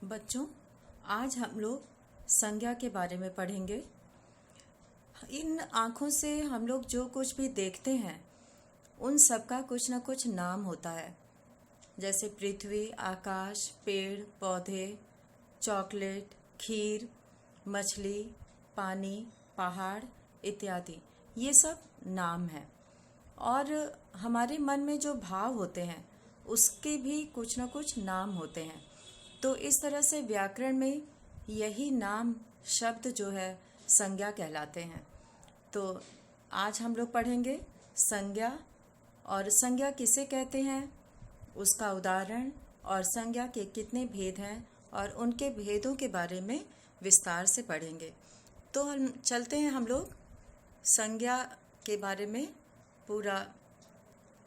बच्चों, आज हम लोग संज्ञा के बारे में पढ़ेंगे। इन आँखों से हम लोग जो कुछ भी देखते हैं उन सब का कुछ ना कुछ नाम होता है। जैसे पृथ्वी, आकाश, पेड़ पौधे, चॉकलेट, खीर, मछली, पानी, पहाड़ इत्यादि, ये सब नाम है। और हमारे मन में जो भाव होते हैं उसके भी कुछ ना कुछ नाम होते हैं। तो इस तरह से व्याकरण में यही नाम शब्द जो है संज्ञा कहलाते हैं। तो आज हम लोग पढ़ेंगे संज्ञा, और संज्ञा किसे कहते हैं, उसका उदाहरण, और संज्ञा के कितने भेद हैं और उनके भेदों के बारे में विस्तार से पढ़ेंगे। तो हम चलते हैं, हम लोग संज्ञा के बारे में पूरा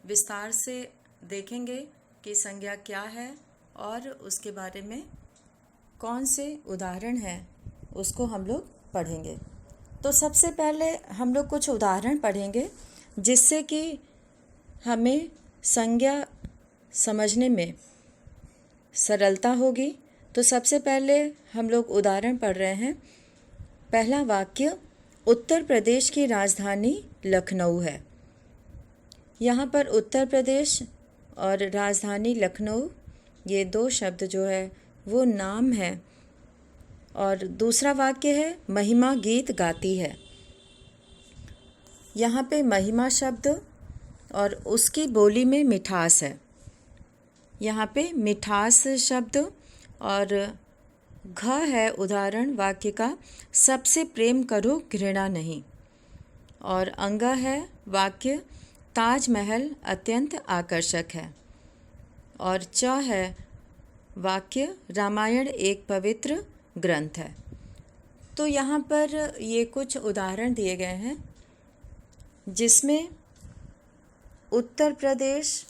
विस्तार से देखेंगे कि संज्ञा क्या है और उसके बारे में कौन से उदाहरण हैं उसको हम लोग पढ़ेंगे। तो सबसे पहले हम लोग कुछ उदाहरण पढ़ेंगे जिससे कि हमें संज्ञा समझने में सरलता होगी। तो सबसे पहले हम लोग उदाहरण पढ़ रहे हैं। पहला वाक्य, उत्तर प्रदेश की राजधानी लखनऊ है। यहाँ पर उत्तर प्रदेश और राजधानी लखनऊ, ये दो शब्द जो है वो नाम है। और दूसरा वाक्य है, महिमा गीत गाती है। यहाँ पे महिमा शब्द और उसकी बोली में मिठास है। यहाँ पे मिठास शब्द और घ है उदाहरण वाक्य का, सबसे प्रेम करो घृणा नहीं। और अंगा है वाक्य, ताजमहल अत्यंत आकर्षक है। और च है वाक्य, रामायण एक पवित्र ग्रंथ है। तो यहाँ पर ये कुछ उदाहरण दिए गए हैं जिसमें उत्तर प्रदेश,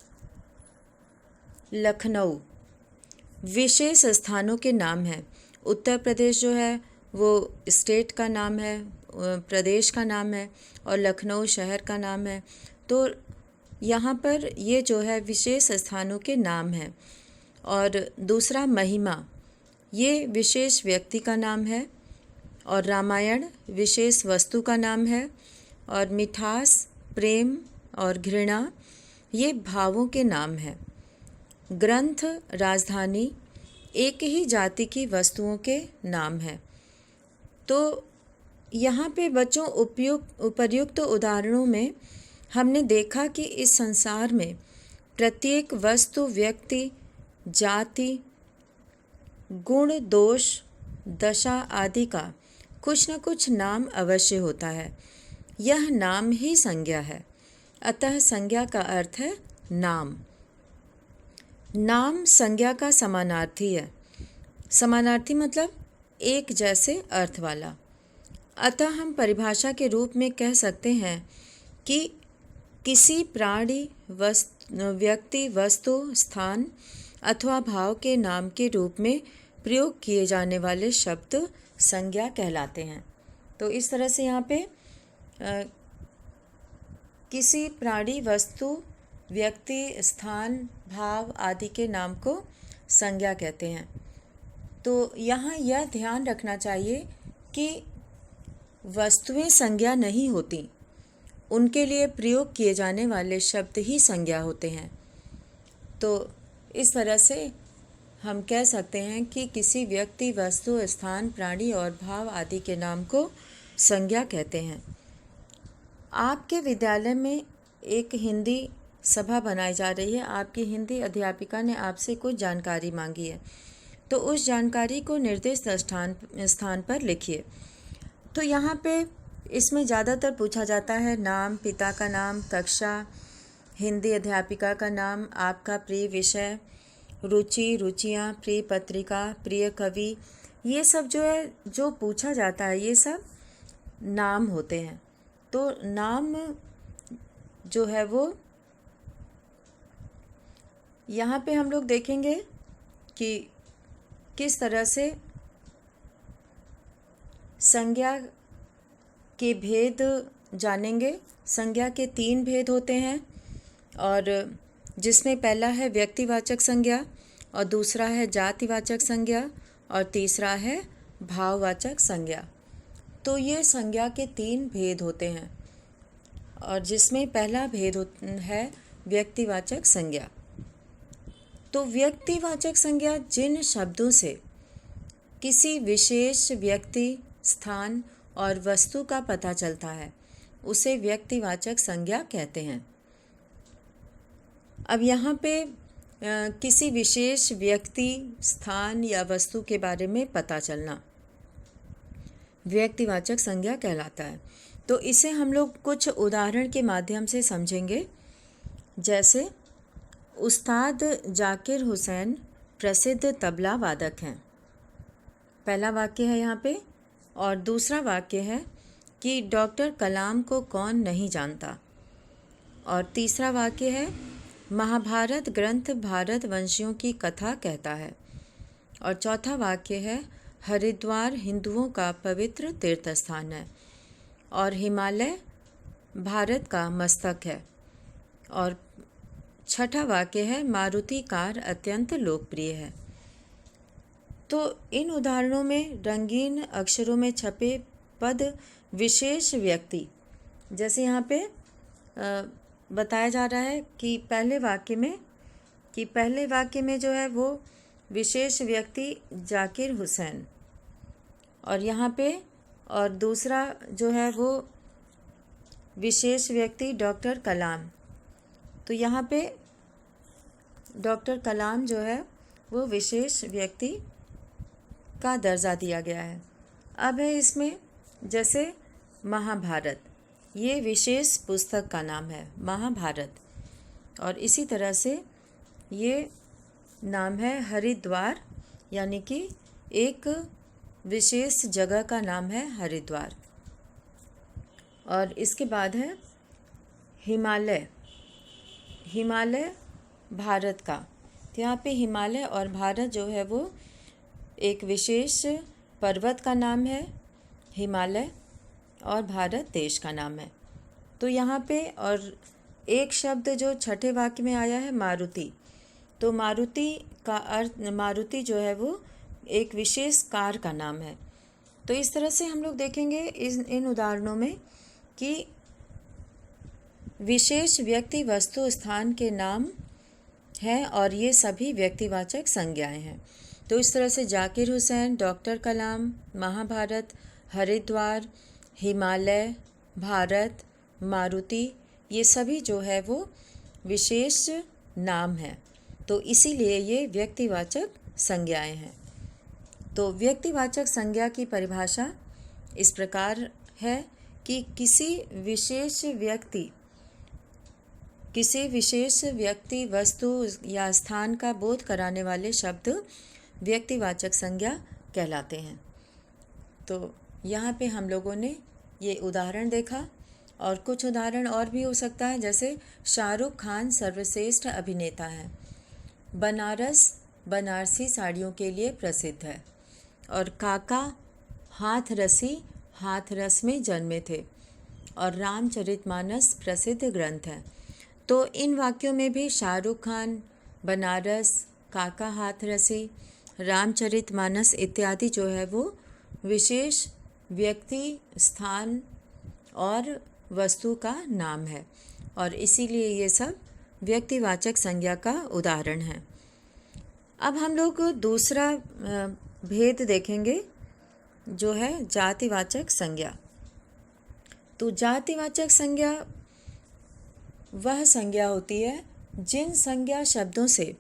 लखनऊ विशेष स्थानों के नाम हैं। उत्तर प्रदेश जो है वो स्टेट का नाम है, प्रदेश का नाम है, और लखनऊ शहर का नाम है। तो यहाँ पर ये जो है विशेष स्थानों के नाम हैं। और दूसरा महिमा, ये विशेष व्यक्ति का नाम है। और रामायण विशेष वस्तु का नाम है। और मिठास, प्रेम और घृणा, ये भावों के नाम हैं। ग्रंथ, राजधानी, एक ही जाति की वस्तुओं के नाम हैं। तो यहाँ पे बच्चों उपर्युक्त उदाहरणों में हमने देखा कि इस संसार में प्रत्येक वस्तु, व्यक्ति, जाति, गुण, दोष, दशा आदि का कुछ न कुछ नाम अवश्य होता है। यह नाम ही संज्ञा है। अतः संज्ञा का अर्थ है नाम। नाम संज्ञा का समानार्थी है। समानार्थी मतलब एक जैसे अर्थ वाला। अतः हम परिभाषा के रूप में कह सकते हैं कि किसी प्राणी, व्यक्ति, वस्तु, स्थान अथवा भाव के नाम के रूप में प्रयोग किए जाने वाले शब्द संज्ञा कहलाते हैं। तो इस तरह से यहाँ पे किसी प्राणी, वस्तु, व्यक्ति, स्थान, भाव आदि के नाम को संज्ञा कहते हैं। तो यहाँ यह ध्यान रखना चाहिए कि वस्तुएं संज्ञा नहीं होती, उनके लिए प्रयोग किए जाने वाले शब्द ही संज्ञा होते हैं। तो इस तरह से हम कह सकते हैं कि किसी व्यक्ति, वस्तु, स्थान, प्राणी और भाव आदि के नाम को संज्ञा कहते हैं। आपके विद्यालय में एक हिंदी सभा बनाई जा रही है। आपकी हिंदी अध्यापिका ने आपसे कुछ जानकारी मांगी है। तो उस जानकारी को निर्दिष्ट स्थान पर लिखिए। तो यहाँ पे इसमें ज़्यादातर पूछा जाता है नाम, पिता का नाम, कक्षा, हिंदी अध्यापिका का नाम, आपका प्रिय विषय, रुचि, रुचियाँ, प्रिय पत्रिका, प्रिय कवि, ये सब जो है जो पूछा जाता है ये सब नाम होते हैं। तो नाम जो है वो यहाँ पे हम लोग देखेंगे कि किस तरह से संज्ञा के भेद जानेंगे। संज्ञा के 3 भेद होते हैं, और जिसमें पहला है व्यक्तिवाचक संज्ञा, और दूसरा है जातिवाचक संज्ञा, और तीसरा है भाववाचक संज्ञा। तो ये संज्ञा के 3 भेद होते हैं, और जिसमें पहला भेद है व्यक्तिवाचक संज्ञा। तो व्यक्तिवाचक संज्ञा जिन शब्दों से किसी विशेष व्यक्ति, स्थान और वस्तु का पता चलता है उसे व्यक्तिवाचक संज्ञा कहते हैं। अब यहाँ पे किसी विशेष व्यक्ति, स्थान या वस्तु के बारे में पता चलना व्यक्तिवाचक संज्ञा कहलाता है। तो इसे हम लोग कुछ उदाहरण के माध्यम से समझेंगे। जैसे उस्ताद जाकिर हुसैन प्रसिद्ध तबला वादक हैं, पहला वाक्य है यहाँ पे। और दूसरा वाक्य है कि डॉक्टर कलाम को कौन नहीं जानता। और तीसरा वाक्य है महाभारत ग्रंथ भारतवंशियों की कथा कहता है। और चौथा वाक्य है हरिद्वार हिंदुओं का पवित्र तीर्थ स्थान है और हिमालय भारत का मस्तक है। और छठा वाक्य है मारुति कार अत्यंत लोकप्रिय है। तो इन उदाहरणों में रंगीन अक्षरों में छपे पद विशेष व्यक्ति, जैसे यहाँ पे बताया जा रहा है कि पहले वाक्य में जो है वो विशेष व्यक्ति जाकिर हुसैन, और यहाँ पे और दूसरा जो है वो विशेष व्यक्ति डॉक्टर कलाम। तो यहाँ पे डॉक्टर कलाम जो है वो विशेष व्यक्ति का दर्जा दिया गया है। अब है इसमें जैसे महाभारत, ये विशेष पुस्तक का नाम है महाभारत। और इसी तरह से ये नाम है हरिद्वार, यानी कि एक विशेष जगह का नाम है हरिद्वार। और इसके बाद है हिमालय, हिमालय भारत का। तो यहाँ पे हिमालय और भारत जो है वो एक विशेष पर्वत का नाम है हिमालय, और भारत देश का नाम है। तो यहाँ पे और एक शब्द जो छठे वाक्य में आया है मारुति, तो मारुति का अर्थ, मारुति जो है वो एक विशेष कार का नाम है। तो इस तरह से हम लोग देखेंगे इन उदाहरणों में कि विशेष व्यक्ति, वस्तु, स्थान के नाम हैं और ये सभी व्यक्तिवाचक संज्ञाएं हैं। तो इस तरह से जाकिर हुसैन, डॉक्टर कलाम, महाभारत, हरिद्वार, हिमालय, भारत, मारुति, ये सभी जो है वो विशेष नाम हैं। तो इसीलिए ये व्यक्तिवाचक संज्ञाएं हैं। तो व्यक्तिवाचक संज्ञा की परिभाषा इस प्रकार है कि किसी विशेष व्यक्ति, वस्तु या स्थान का बोध कराने वाले शब्द व्यक्तिवाचक संज्ञा कहलाते हैं। तो यहाँ पे हम लोगों ने ये उदाहरण देखा, और कुछ उदाहरण और भी हो सकता है। जैसे शाहरुख खान सर्वश्रेष्ठ अभिनेता हैं, बनारस बनारसी साड़ियों के लिए प्रसिद्ध है, और काका हाथरस में जन्मे थे, और रामचरितमानस प्रसिद्ध ग्रंथ है। तो इन वाक्यों में भी शाहरुख खान, बनारस, काका हाथरसी, रामचरितमानस इत्यादि जो है वो विशेष व्यक्ति, स्थान और वस्तु का नाम है, और इसीलिए ये सब व्यक्तिवाचक संज्ञा का उदाहरण है। अब हम लोग दूसरा भेद देखेंगे जो है जातिवाचक संज्ञा। तो जातिवाचक संज्ञा वह संज्ञा होती है जिन संज्ञा शब्दों से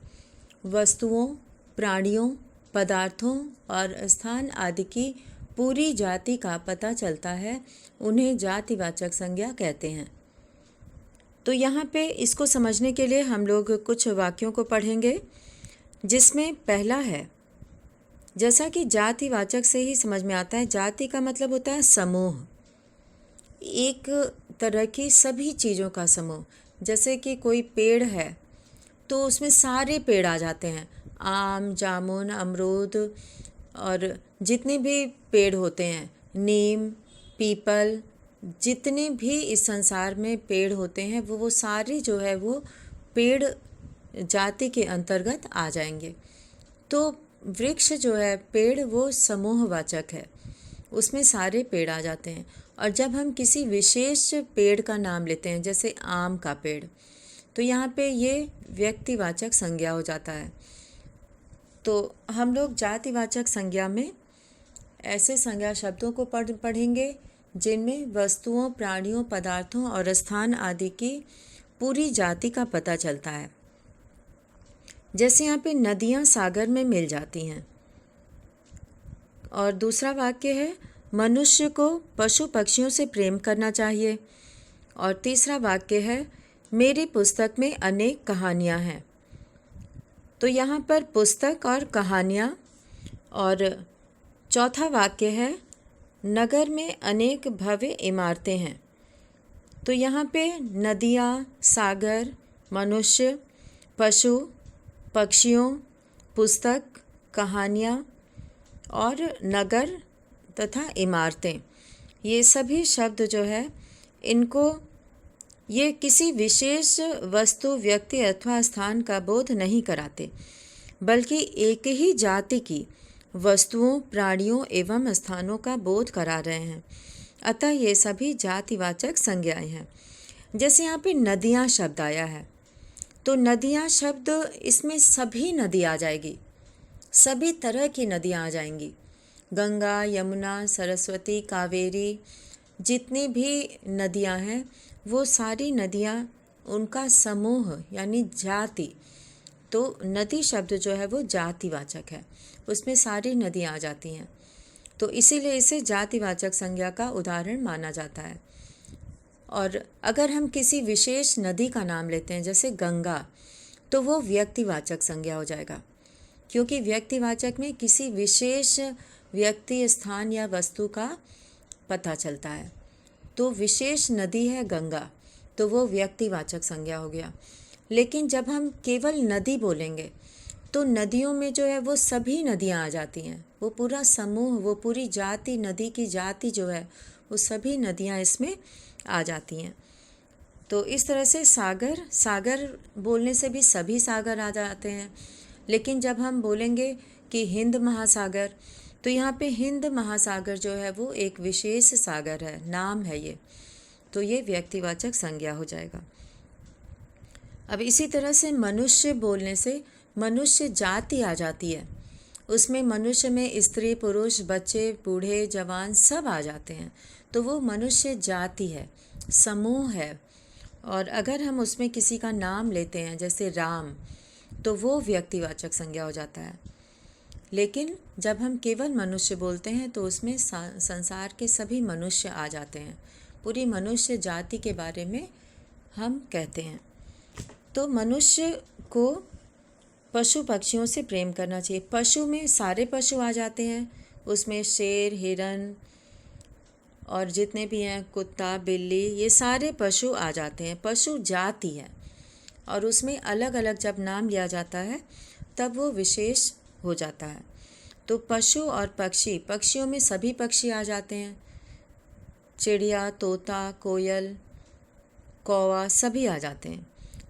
वस्तुओं, प्राणियों, पदार्थों और स्थान आदि की पूरी जाति का पता चलता है, उन्हें जातिवाचक संज्ञा कहते हैं। तो यहाँ पे इसको समझने के लिए हम लोग कुछ वाक्यों को पढ़ेंगे, जिसमें पहला है, जैसा कि जातिवाचक से ही समझ में आता है, जाति का मतलब होता है समूह, एक तरह की सभी चीज़ों का समूह। जैसे कि कोई पेड़ है तो उसमें सारे पेड़ आ जाते हैं, आम, जामुन, अमरूद, और जितने भी पेड़ होते हैं, नीम, पीपल, जितने भी इस संसार में पेड़ होते हैं वो सारे जो है वो पेड़ जाति के अंतर्गत आ जाएंगे। तो वृक्ष जो है, पेड़, वो समूहवाचक है, उसमें सारे पेड़ आ जाते हैं। और जब हम किसी विशेष पेड़ का नाम लेते हैं, जैसे आम का पेड़, तो यहाँ पे ये व्यक्तिवाचक संज्ञा हो जाता है। तो हम लोग जातिवाचक संज्ञा में ऐसे संज्ञा शब्दों को पढ़ेंगे जिनमें वस्तुओं, प्राणियों, पदार्थों और स्थान आदि की पूरी जाति का पता चलता है। जैसे यहाँ पे नदियाँ सागर में मिल जाती हैं। और दूसरा वाक्य है, मनुष्य को पशु पक्षियों से प्रेम करना चाहिए। और तीसरा वाक्य है, मेरी पुस्तक में अनेक कहानियाँ हैं। तो यहाँ पर पुस्तक और कहानियाँ। और चौथा वाक्य है, नगर में अनेक भव्य इमारतें हैं। तो यहाँ पे नदियाँ, सागर, मनुष्य, पशु पक्षियों, पुस्तक, कहानियाँ और नगर तथा इमारतें, ये सभी शब्द जो है, इनको ये किसी विशेष वस्तु, व्यक्ति अथवा स्थान का बोध नहीं कराते, बल्कि एक ही जाति की वस्तुओं, प्राणियों एवं स्थानों का बोध करा रहे हैं। अतः ये सभी जातिवाचक संज्ञाएं हैं। जैसे यहाँ पे नदियाँ शब्द आया है, तो नदियाँ शब्द, इसमें सभी नदी आ जाएगी, सभी तरह की नदियाँ आ जाएंगी। गंगा, यमुना, सरस्वती, कावेरी, जितनी भी नदियाँ हैं, वो सारी नदियाँ, उनका समूह यानी जाति। तो नदी शब्द जो है वो जातिवाचक है, उसमें सारी नदियाँ आ जाती हैं। तो इसीलिए इसे जातिवाचक संज्ञा का उदाहरण माना जाता है। और अगर हम किसी विशेष नदी का नाम लेते हैं, जैसे गंगा, तो वो व्यक्तिवाचक संज्ञा हो जाएगा, क्योंकि व्यक्तिवाचक में किसी विशेष व्यक्ति, स्थान या वस्तु का पता चलता है। तो विशेष नदी है गंगा, तो वो व्यक्तिवाचक संज्ञा हो गया। लेकिन जब हम केवल नदी बोलेंगे, तो नदियों में जो है वो सभी नदियाँ आ जाती हैं, वो पूरा समूह, वो पूरी जाति, नदी की जाति जो है, वो सभी नदियाँ इसमें आ जाती हैं। तो इस तरह से सागर, सागर बोलने से भी सभी सागर आ जाते हैं। लेकिन जब हम बोलेंगे कि हिंद महासागर, तो यहाँ पे हिंद महासागर जो है वो एक विशेष सागर है, नाम है ये, तो ये व्यक्तिवाचक संज्ञा हो जाएगा। अब इसी तरह से मनुष्य बोलने से मनुष्य जाति आ जाती है, उसमें मनुष्य में स्त्री, पुरुष, बच्चे, बूढ़े, जवान सब आ जाते हैं, तो वो मनुष्य जाति है, समूह है। और अगर हम उसमें किसी का नाम लेते हैं, जैसे राम, तो वो व्यक्तिवाचक संज्ञा हो जाता है। लेकिन जब हम केवल मनुष्य बोलते हैं, तो उसमें संसार के सभी मनुष्य आ जाते हैं, पूरी मनुष्य जाति के बारे में हम कहते हैं। तो मनुष्य को पशु पक्षियों से प्रेम करना चाहिए। पशु में सारे पशु आ जाते हैं, उसमें शेर, हिरन और जितने भी हैं, कुत्ता, बिल्ली, ये सारे पशु आ जाते हैं। पशु जाति है, और उसमें अलग अलग जब नाम लिया जाता है तब वो विशेष हो जाता है। तो पशु और पक्षी, पक्षियों में सभी पक्षी आ जाते हैं, चिड़िया, तोता, कोयल, कौवा, सभी आ जाते हैं।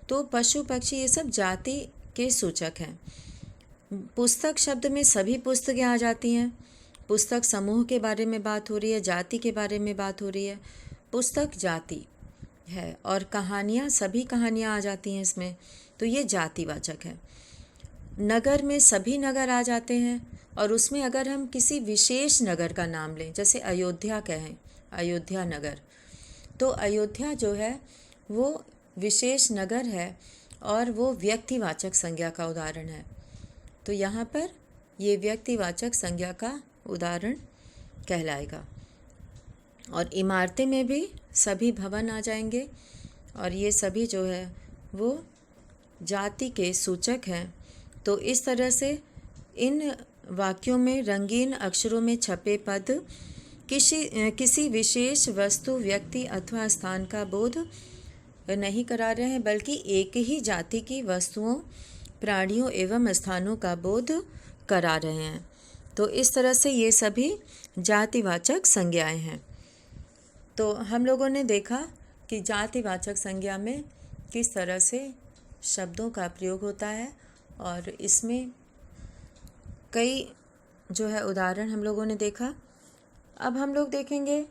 तो पशु पक्षी ये सब जाति के सूचक हैं। पुस्तक शब्द में सभी पुस्तकें आ जाती हैं। पुस्तक समूह के बारे में बात हो रही है, जाति के बारे में बात हो रही है, पुस्तक जाति है। और कहानियाँ, सभी कहानियाँ आ जाती हैं इसमें, तो ये जातिवाचक है। नगर में सभी नगर आ जाते हैं, और उसमें अगर हम किसी विशेष नगर का नाम लें, जैसे अयोध्या कहें, अयोध्या नगर, तो अयोध्या जो है वो विशेष नगर है, और वो व्यक्तिवाचक संज्ञा का उदाहरण है। तो यहाँ पर ये व्यक्तिवाचक संज्ञा का उदाहरण कहलाएगा। और इमारतें में भी सभी भवन आ जाएंगे, और ये सभी जो है वो जाति के सूचक हैं। तो इस तरह से इन वाक्यों में रंगीन अक्षरों में छपे पद किसी विशेष वस्तु, व्यक्ति अथवा स्थान का बोध नहीं करा रहे हैं, बल्कि एक ही जाति की वस्तुओं, प्राणियों एवं स्थानों का बोध करा रहे हैं। तो इस तरह से ये सभी जातिवाचक संज्ञाएं हैं। तो हम लोगों ने देखा कि जातिवाचक संज्ञा में किस तरह से शब्दों का प्रयोग होता है, और इसमें कई जो है उदाहरण हम लोगों ने देखा। अब हम लोग देखेंगे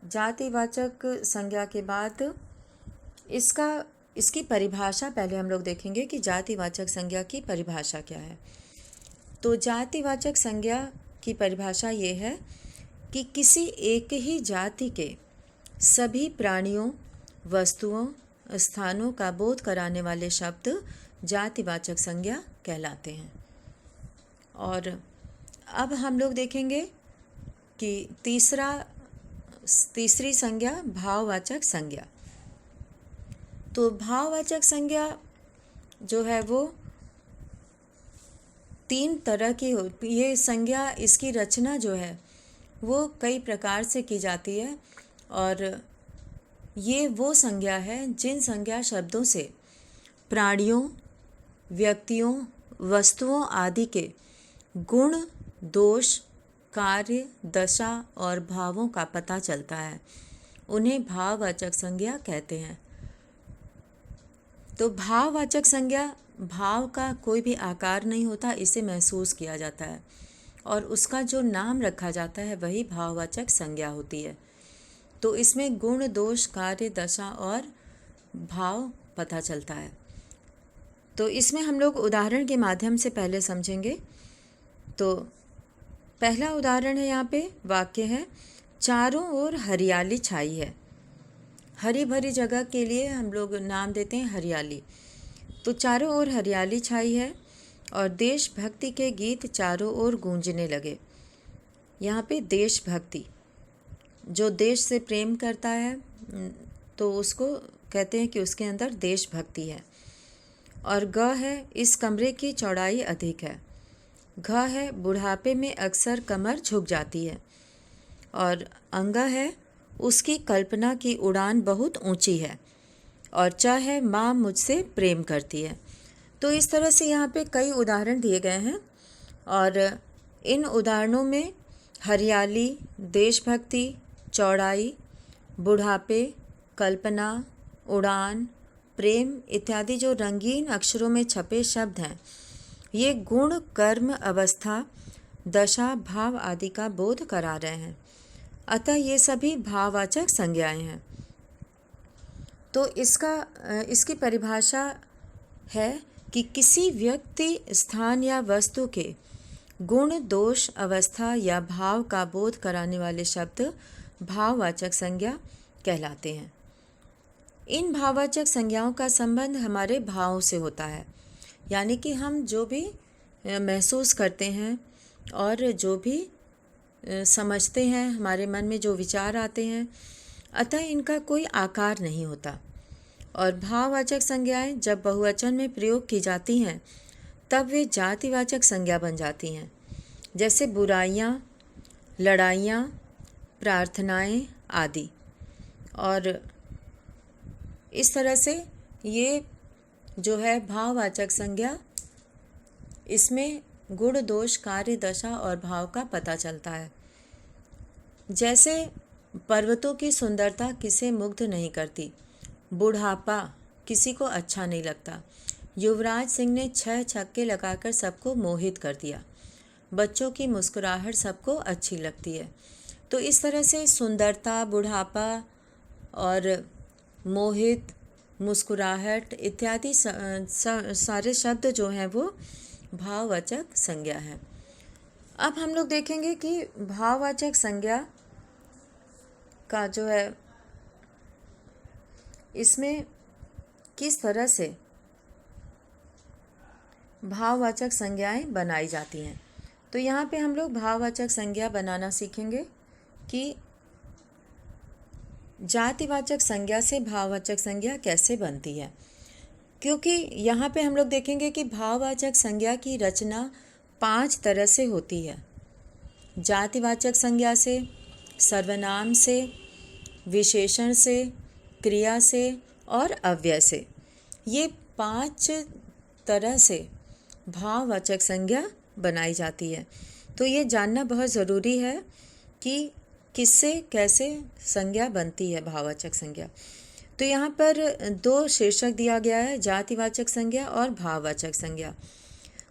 जातिवाचक संज्ञा के बाद इसकी परिभाषा। पहले हम लोग देखेंगे कि जातिवाचक संज्ञा की परिभाषा क्या है। तो जातिवाचक संज्ञा की परिभाषा ये है कि किसी एक ही जाति के सभी प्राणियों, वस्तुओं, स्थानों का बोध कराने वाले शब्द जातिवाचक संज्ञा कहलाते हैं। और अब हम लोग देखेंगे कि तीसरी संज्ञा भाववाचक संज्ञा। तो भाववाचक संज्ञा जो है वो 3 तरह की ये संज्ञा, इसकी रचना जो है वो कई प्रकार से की जाती है। और ये वो संज्ञा है जिन संज्ञा शब्दों से प्राणियों, व्यक्तियों, वस्तुओं आदि के गुण, दोष, कार्य, दशा और भावों का पता चलता है, उन्हें भाववाचक संज्ञा कहते हैं। तो भाववाचक संज्ञा, भाव का कोई भी आकार नहीं होता, इसे महसूस किया जाता है और उसका जो नाम रखा जाता है वही भाववाचक संज्ञा होती है। तो इसमें गुण, दोष, कार्य, दशा और भाव पता चलता है। तो इसमें हम लोग उदाहरण के माध्यम से पहले समझेंगे। तो पहला उदाहरण है, यहाँ पे वाक्य है, चारों ओर हरियाली छाई है। हरी भरी जगह के लिए हम लोग नाम देते हैं हरियाली। तो चारों ओर हरियाली छाई है और देशभक्ति के गीत चारों ओर गूंजने लगे। यहाँ पे देशभक्ति, जो देश से प्रेम करता है तो उसको कहते हैं कि उसके अंदर देशभक्ति है। और ग है, इस कमरे की चौड़ाई अधिक है। घ है, बुढ़ापे में अक्सर कमर झुक जाती है। और अंग है, उसकी कल्पना की उड़ान बहुत ऊंची है। और च है, माँ मुझसे प्रेम करती है। तो इस तरह से यहाँ पे कई उदाहरण दिए गए हैं और इन उदाहरणों में हरियाली, देशभक्ति, चौड़ाई, बुढ़ापे, कल्पना, उड़ान, प्रेम इत्यादि जो रंगीन अक्षरों में छपे शब्द हैं, ये गुण, कर्म, अवस्था, दशा, भाव आदि का बोध करा रहे हैं। अतः ये सभी भाववाचक संज्ञाएं हैं। तो इसकी परिभाषा है कि किसी व्यक्ति, स्थान या वस्तु के गुण, दोष, अवस्था या भाव का बोध कराने वाले शब्द भाववाचक संज्ञा कहलाते हैं। इन भाववाचक संज्ञाओं का संबंध हमारे भावों से होता है, यानी कि हम जो भी महसूस करते हैं और जो भी समझते हैं, हमारे मन में जो विचार आते हैं, अतः इनका कोई आकार नहीं होता। और भाववाचक संज्ञाएं जब बहुवचन में प्रयोग की जाती हैं तब वे जातिवाचक संज्ञा बन जाती हैं, जैसे बुराइयां, लड़ाइयाँ, प्रार्थनाएं आदि। और इस तरह से ये जो है भाववाचक संज्ञा, इसमें गुण, दोष, कार्य, दशा और भाव का पता चलता है। जैसे पर्वतों की सुंदरता किसे मुग्ध नहीं करती, बुढ़ापा किसी को अच्छा नहीं लगता, युवराज सिंह ने 6 छक्के लगाकर सबको मोहित कर दिया, बच्चों की मुस्कुराहट सबको अच्छी लगती है। तो इस तरह से सुंदरता, बुढ़ापा और मोहित, मुस्कुराहट इत्यादि सारे शब्द जो हैं वो भाववाचक संज्ञा है। अब हम लोग देखेंगे कि भाववाचक संज्ञा का जो है इसमें किस तरह से भाववाचक संज्ञाएं बनाई जाती हैं। तो यहाँ पे हम लोग भाववाचक संज्ञा बनाना सीखेंगे कि जातिवाचक संज्ञा से भाववाचक संज्ञा कैसे बनती है। क्योंकि यहाँ पे हम लोग देखेंगे कि भाववाचक संज्ञा की रचना 5 तरह से होती है। जातिवाचक संज्ञा से, सर्वनाम से, विशेषण से, क्रिया से और अव्यय से। ये 5 तरह से भाववाचक संज्ञा बनाई जाती है। तो ये जानना बहुत ज़रूरी है कि किससे कैसे संज्ञा बनती है भाववाचक संज्ञा। तो यहाँ पर 2 शीर्षक दिया गया है, जातिवाचक संज्ञा और भाववाचक संज्ञा।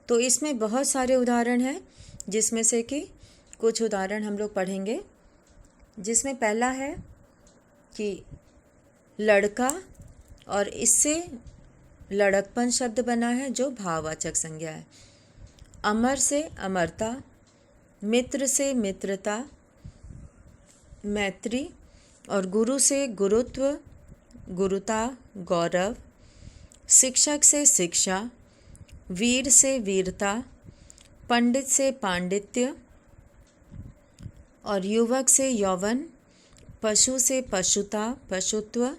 तो इसमें बहुत सारे उदाहरण हैं, जिसमें से कि कुछ उदाहरण हम लोग पढ़ेंगे। जिसमें पहला है कि लड़का, और इससे लड़कपन शब्द बना है जो भाववाचक संज्ञा है। अमर से अमरता, मित्र से मित्रता, मैत्री, और गुरु से गुरुत्व, गुरुता, गौरव, शिक्षक से शिक्षा, वीर से वीरता, पंडित से पांडित्य, और युवक से यौवन, पशु से पशुता, पशुत्व,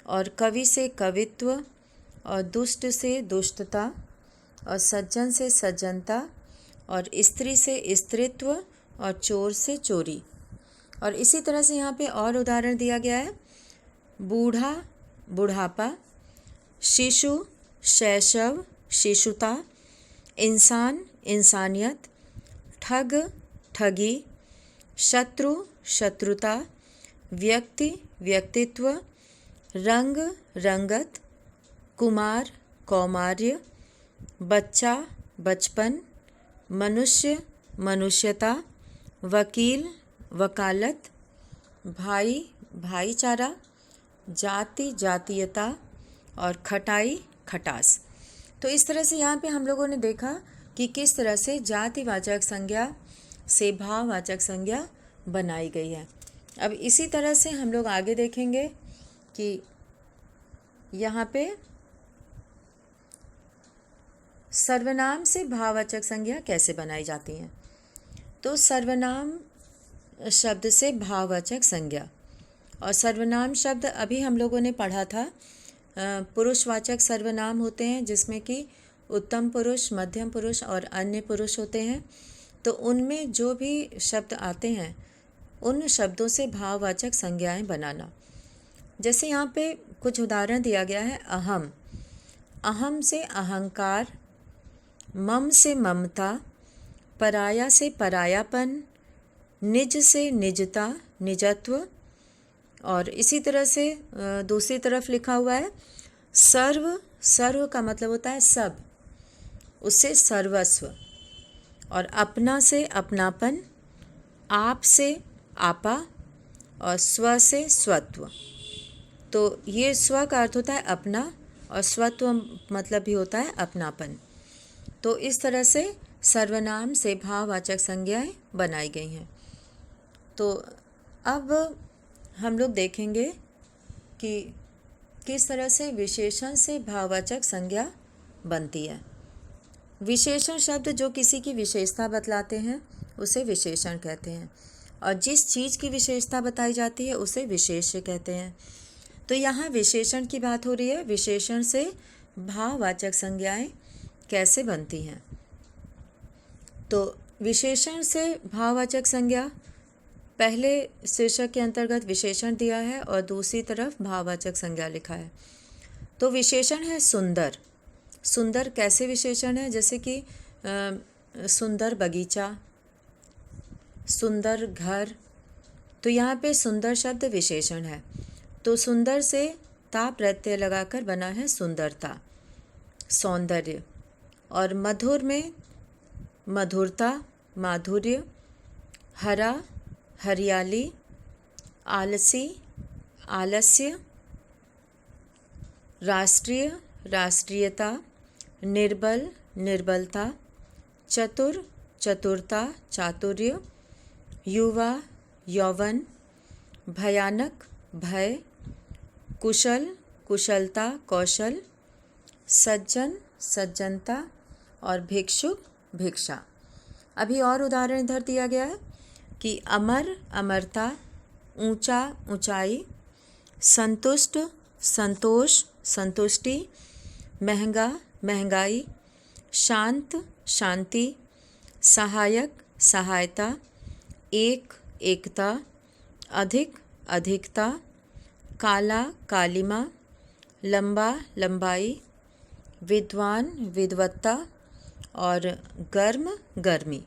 और कवि से कवित्व, और दुष्ट से दुष्टता, और सज्जन से सज्जनता, और स्त्री से स्त्रीत्व, और चोर से चोरी। और इसी तरह से यहाँ पे और उदाहरण दिया गया है। बूढ़ा, बुढ़ापा, शिशु, शैशव, शिशुता, इंसान, इंसानियत, ठग, ठगी, शत्रु, शत्रुता, व्यक्ति, व्यक्तित्व, रंग, रंगत, कुमार, कौमार्य, बच्चा, बचपन, मनुष्य, मनुष्यता, वकील, वकालत, भाई, भाईचारा, जाति, जातीयता, और खटाई, खटास। तो इस तरह से यहाँ पे हम लोगों ने देखा कि किस तरह से जातिवाचक संज्ञा से भाववाचक संज्ञा बनाई गई है। अब इसी तरह से हम लोग आगे देखेंगे कि यहाँ पे सर्वनाम से भाववाचक संज्ञा कैसे बनाई जाती हैं। तो सर्वनाम शब्द से भाववाचक संज्ञा, और सर्वनाम शब्द अभी हम लोगों ने पढ़ा था। पुरुषवाचक सर्वनाम होते हैं, जिसमें कि उत्तम पुरुष, मध्यम पुरुष और अन्य पुरुष होते हैं। तो उनमें जो भी शब्द आते हैं उन शब्दों से भाववाचक संज्ञाएं बनाना। जैसे यहाँ पे कुछ उदाहरण दिया गया है। अहम, अहम से अहंकार, मम से ममता, पराया से परायापन, निज से निजता, निजत्व। और इसी तरह से दूसरी तरफ लिखा हुआ है सर्व, सर्व का मतलब होता है सब, उससे सर्वस्व। और अपना से अपनापन, आप से आपा, और स्व से स्वत्व। तो ये स्व का अर्थ होता है अपना, और स्वत्व मतलब भी होता है अपनापन। तो इस तरह से सर्वनाम से भाववाचक संज्ञाएं बनाई गई हैं। तो अब हम लोग देखेंगे कि किस तरह से विशेषण से भाववाचक संज्ञा बनती है। विशेषण शब्द जो किसी की विशेषता बतलाते हैं उसे विशेषण कहते हैं, और जिस चीज़ की विशेषता बताई जाती है उसे विशेष्य कहते हैं। तो यहाँ विशेषण की बात हो रही है। विशेषण से भाववाचक संज्ञाएं कैसे बनती हैं। तो विशेषण से भाववाचक संज्ञा, पहले शीर्षक के अंतर्गत विशेषण दिया है और दूसरी तरफ भाववाचक संज्ञा लिखा है। तो विशेषण है सुंदर। सुंदर कैसे विशेषण है, जैसे कि सुंदर बगीचा, सुंदर घर। तो यहाँ पे सुंदर शब्द विशेषण है। तो सुंदर से ता प्रत्यय लगाकर बना है सुंदरता, सौंदर्य। और मधुर में मधुरता, माधुर्य। हरा, हरियाली। आलसी, आलस्य। राष्ट्रीय, राष्ट्रीयता। निर्बल, निर्बलता। चतुर, चतुरता, चातुर्य। युवा, यौवन। भयानक, भय। कुशल, कुशलता, कौशल। सज्जन, सज्जनता। और भिक्षुक, भिक्षा। अभी और उदाहरण इधर दिया गया है कि अमर, अमरता। ऊंचा, ऊंचाई। संतुष्ट, संतोष, संतुष्टि। महंगा, महंगाई। शांत, शांति। सहायक, सहायता। एक, एकता। अधिक, अधिकता। काला, कालिमा। लंबा, लंबाई। विद्वान, विद्वत्ता। और गर्म, गर्मी।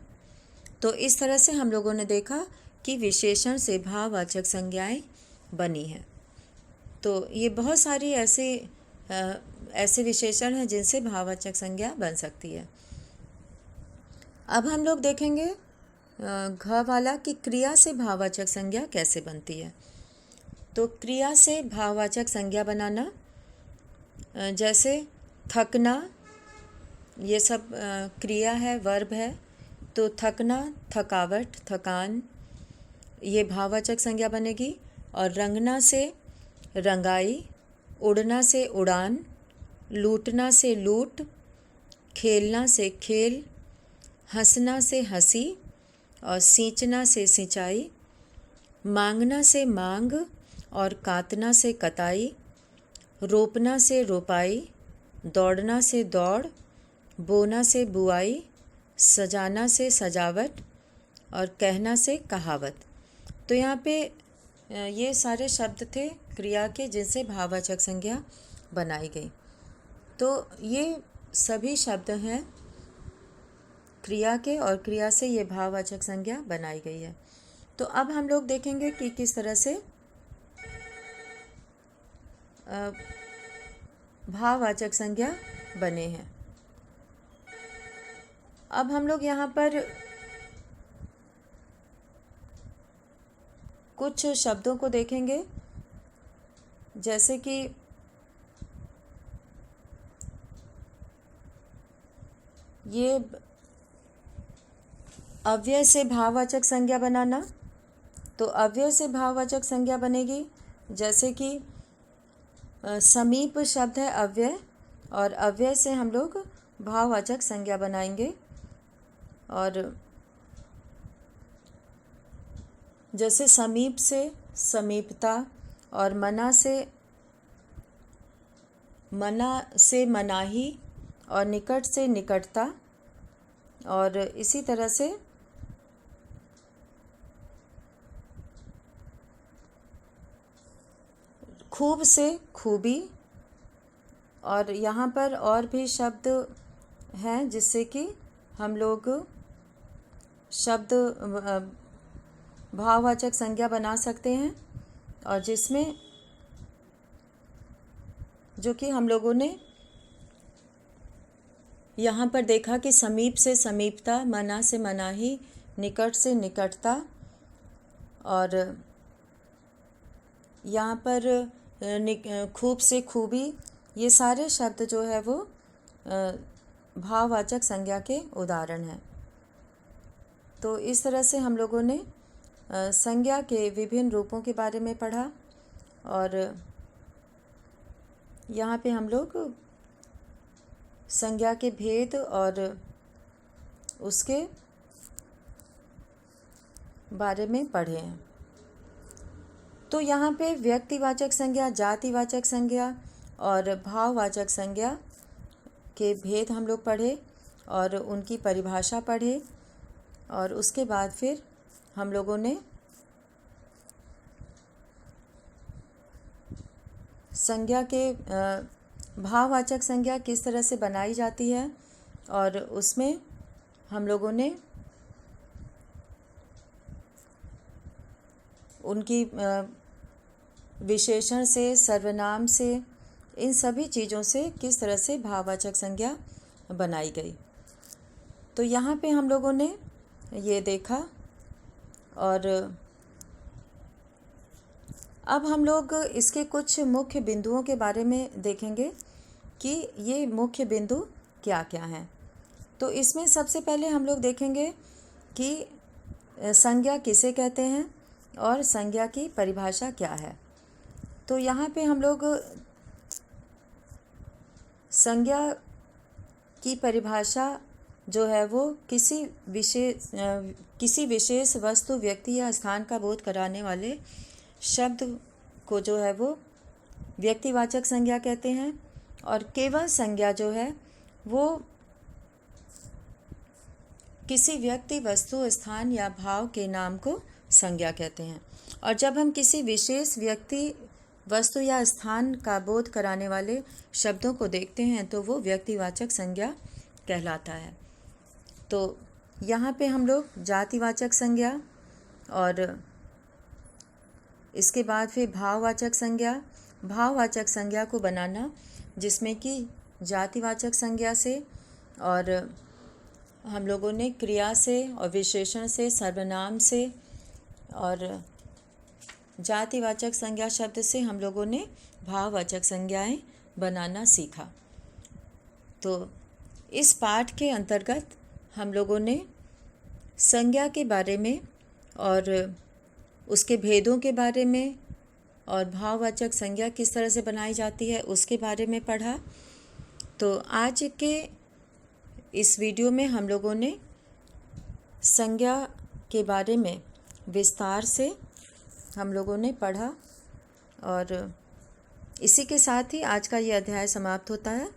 तो इस तरह से हम लोगों ने देखा कि विशेषण से भाववाचक संज्ञाएं बनी हैं। तो ये बहुत सारी ऐसे विशेषण हैं जिनसे भाववाचक संज्ञा बन सकती है। अब हम लोग देखेंगे घ वाला कि क्रिया से भाववाचक संज्ञा कैसे बनती है। तो क्रिया से भाववाचक संज्ञा बनाना, जैसे थकना, ये सब क्रिया है, वर्ब है। तो थकना, थकावट, थकान, ये भाववाचक संज्ञा बनेगी। और रंगना से रंगाई, उड़ना से उड़ान, लूटना से लूट, खेलना से खेल, हंसना से हंसी और सींचना से सिंचाई, मांगना से मांग और कातना से कताई, रोपना से रोपाई, दौड़ना से दौड़, बोना से बुआई, सजाना से सजावट और कहना से कहावत। तो यहाँ पे ये सारे शब्द थे क्रिया के जिनसे भाववाचक संज्ञा बनाई गई। तो ये सभी शब्द हैं क्रिया के और क्रिया से ये भाववाचक संज्ञा बनाई गई है। तो अब हम लोग देखेंगे कि किस तरह से भाववाचक संज्ञा बने हैं। अब हम लोग यहाँ पर कुछ शब्दों को देखेंगे, जैसे कि ये अव्यय से भाववाचक संज्ञा बनाना। तो अव्यय से भाववाचक संज्ञा बनेगी, जैसे कि समीप शब्द है अव्यय, और अव्यय से हम लोग भाववाचक संज्ञा बनाएंगे। और जैसे समीप से समीपता, और मना से मनाही, और निकट से निकटता, और इसी तरह से खूब से खूबी। और यहाँ पर और भी शब्द हैं जिससे कि हम लोग शब्द भाववाचक संज्ञा बना सकते हैं, और जिसमें जो कि हम लोगों ने यहाँ पर देखा कि समीप से समीपता, मना से मनाही, निकट से निकटता, और यहाँ पर खूब से खूबी, ये सारे शब्द जो है वो भाववाचक संज्ञा के उदाहरण हैं। तो इस तरह से हम लोगों ने संज्ञा के विभिन्न रूपों के बारे में पढ़ा, और यहाँ पे हम लोग संज्ञा के भेद और उसके बारे में पढ़े हैं। तो यहाँ पे व्यक्तिवाचक संज्ञा, जातिवाचक संज्ञा और भाववाचक संज्ञा के भेद हम लोग पढ़े और उनकी परिभाषा पढ़े, और उसके बाद फिर हम लोगों ने संज्ञा के भाववाचक संज्ञा किस तरह से बनाई जाती है, और उसमें हम लोगों ने उनकी विशेषण से, सर्वनाम से, इन सभी चीज़ों से किस तरह से भाववाचक संज्ञा बनाई गई। तो यहाँ पे हम लोगों ने ये देखा, और अब हम लोग इसके कुछ मुख्य बिंदुओं के बारे में देखेंगे कि ये मुख्य बिंदु क्या क्या हैं। तो इसमें सबसे पहले हम लोग देखेंगे कि संज्ञा किसे कहते हैं और संज्ञा की परिभाषा क्या है। तो यहाँ पे हम लोग संज्ञा की परिभाषा जो है वो किसी विशेष वस्तु, व्यक्ति या स्थान का बोध कराने वाले शब्द को जो है वो व्यक्तिवाचक संज्ञा कहते हैं, और केवल संज्ञा जो है वो किसी व्यक्ति, वस्तु, स्थान या भाव के नाम को संज्ञा कहते हैं। और जब हम किसी विशेष व्यक्ति, वस्तु या स्थान का बोध कराने वाले शब्दों को देखते हैं तो वो व्यक्तिवाचक संज्ञा कहलाता है। तो यहाँ पे हम लोग जातिवाचक संज्ञा, और इसके बाद फिर भाववाचक संज्ञा, भाववाचक संज्ञा को बनाना जिसमें कि जातिवाचक संज्ञा से और हम लोगों ने क्रिया से और विशेषण से, सर्वनाम से और जातिवाचक संज्ञा शब्द से हम लोगों ने भाववाचक संज्ञाएं बनाना सीखा। तो इस पाठ के अंतर्गत हम लोगों ने संज्ञा के बारे में और उसके भेदों के बारे में और भाववाचक संज्ञा किस तरह से बनाई जाती है उसके बारे में पढ़ा। तो आज के इस वीडियो में हम लोगों ने संज्ञा के बारे में विस्तार से हम लोगों ने पढ़ा और इसी के साथ ही आज का ये अध्याय समाप्त होता है।